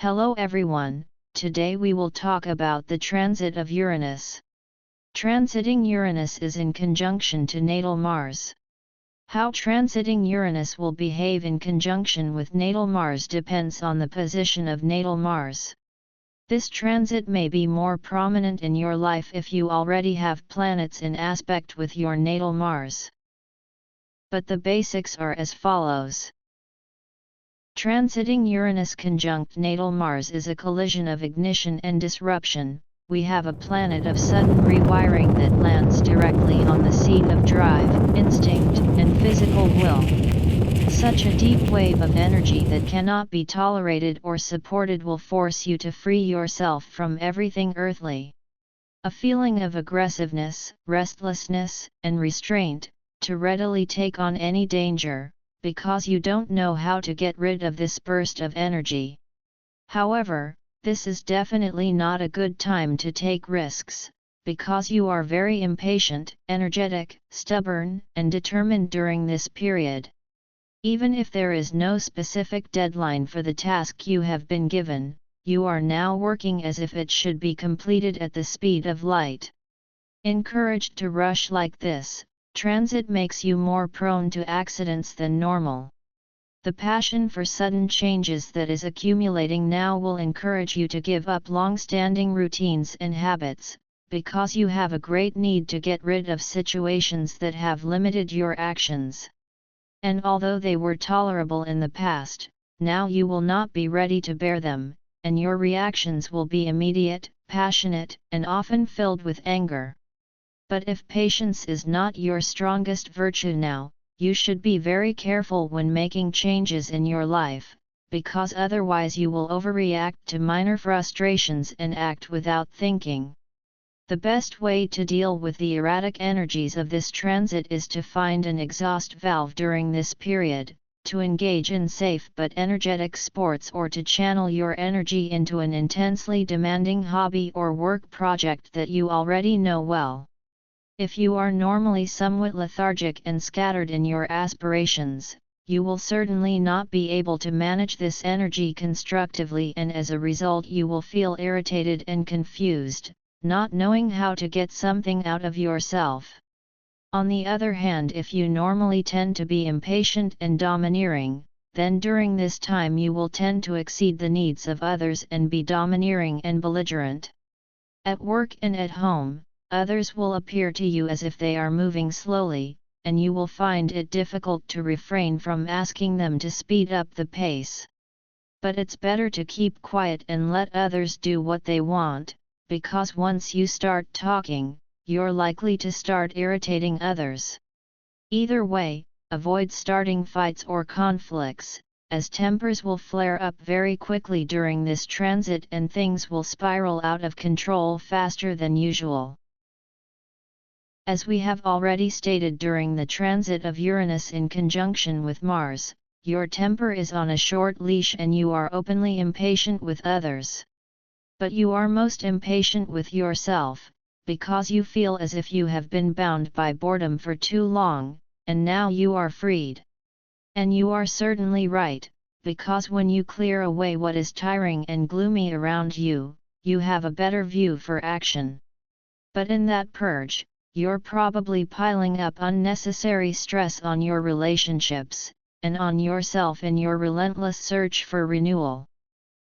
Hello everyone, today we will talk about the transit of Uranus. Transiting Uranus is in conjunction to natal Mars. How transiting Uranus will behave in conjunction with natal Mars depends on the position of natal Mars. This transit may be more prominent in your life if you already have planets in aspect with your natal Mars. But the basics are as follows. Transiting Uranus conjunct natal Mars is a collision of ignition and disruption. We have a planet of sudden rewiring that lands directly on the seat of drive, instinct, and physical will. Such a deep wave of energy that cannot be tolerated or supported will force you to free yourself from everything earthly. A feeling of aggressiveness, restlessness, and restraint, to readily take on any danger, because you don't know how to get rid of this burst of energy. However, this is definitely not a good time to take risks, because you are very impatient, energetic, stubborn, and determined during this period. Even if there is no specific deadline for the task you have been given, you are now working as if it should be completed at the speed of light. Encouraged to rush like this, transit makes you more prone to accidents than normal. The passion for sudden changes that is accumulating now will encourage you to give up long-standing routines and habits, because you have a great need to get rid of situations that have limited your actions. And although they were tolerable in the past, now you will not be ready to bear them, and your reactions will be immediate, passionate, and often filled with anger. But if patience is not your strongest virtue now, you should be very careful when making changes in your life, because otherwise you will overreact to minor frustrations and act without thinking. The best way to deal with the erratic energies of this transit is to find an exhaust valve during this period, to engage in safe but energetic sports, or to channel your energy into an intensely demanding hobby or work project that you already know well. If you are normally somewhat lethargic and scattered in your aspirations, you will certainly not be able to manage this energy constructively, and as a result you will feel irritated and confused, not knowing how to get something out of yourself. On the other hand, if you normally tend to be impatient and domineering, then during this time you will tend to exceed the needs of others and be domineering and belligerent. At work and at home, others will appear to you as if they are moving slowly, and you will find it difficult to refrain from asking them to speed up the pace. But it's better to keep quiet and let others do what they want, because once you start talking, you're likely to start irritating others. Either way, avoid starting fights or conflicts, as tempers will flare up very quickly during this transit and things will spiral out of control faster than usual. As we have already stated, during the transit of Uranus in conjunction with Mars, your temper is on a short leash and you are openly impatient with others. But you are most impatient with yourself, because you feel as if you have been bound by boredom for too long, and now you are freed. And you are certainly right, because when you clear away what is tiring and gloomy around you, you have a better view for action. But in that purge, you're probably piling up unnecessary stress on your relationships, and on yourself in your relentless search for renewal.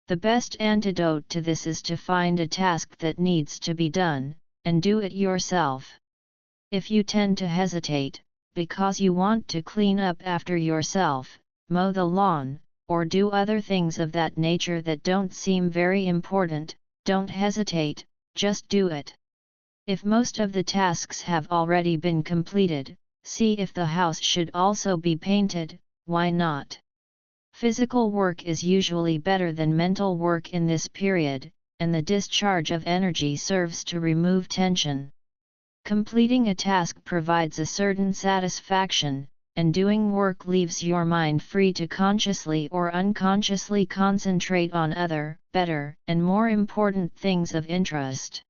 The best antidote to this is to find a task that needs to be done, and do it yourself. If you tend to hesitate, because you want to clean up after yourself, mow the lawn, or do other things of that nature that don't seem very important, don't hesitate, just do it. If most of the tasks have already been completed, see if the house should also be painted, why not? Physical work is usually better than mental work in this period, and the discharge of energy serves to remove tension. Completing a task provides a certain satisfaction, and doing work leaves your mind free to consciously or unconsciously concentrate on other, better, and more important things of interest.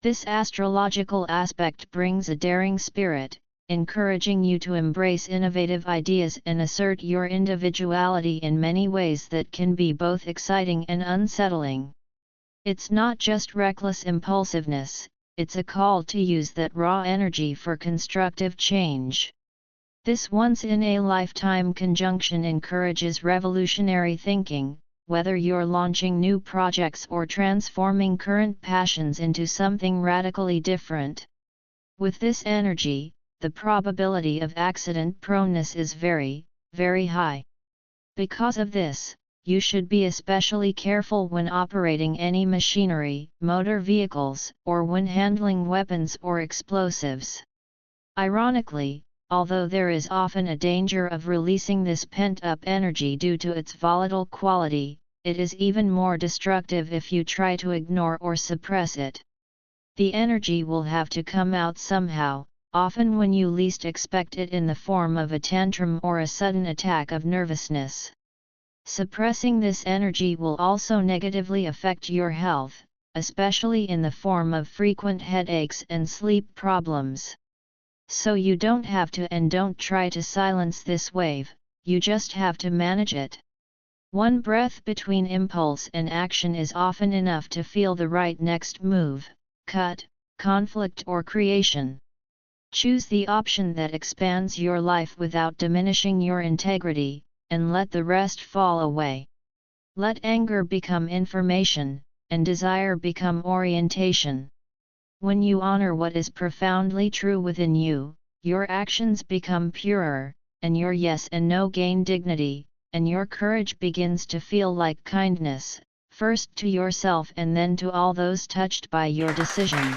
This astrological aspect brings a daring spirit, encouraging you to embrace innovative ideas and assert your individuality in many ways that can be both exciting and unsettling. It's not just reckless impulsiveness, it's a call to use that raw energy for constructive change. This once-in-a-lifetime conjunction encourages revolutionary thinking, whether you're launching new projects or transforming current passions into something radically different. With this energy, the probability of accident proneness is very, very high. Because of this, you should be especially careful when operating any machinery, motor vehicles, or when handling weapons or explosives. Ironically, although there is often a danger of releasing this pent-up energy due to its volatile quality, it is even more destructive if you try to ignore or suppress it. The energy will have to come out somehow, often when you least expect it in the form of a tantrum or a sudden attack of nervousness. Suppressing this energy will also negatively affect your health, especially in the form of frequent headaches and sleep problems. So you don't have to and don't try to silence this wave, you just have to manage it. One breath between impulse and action is often enough to feel the right next move, cut, conflict or creation. Choose the option that expands your life without diminishing your integrity, and let the rest fall away. Let anger become information, and desire become orientation. When you honor what is profoundly true within you, your actions become purer, and your yes and no gain dignity, and your courage begins to feel like kindness, first to yourself and then to all those touched by your decisions.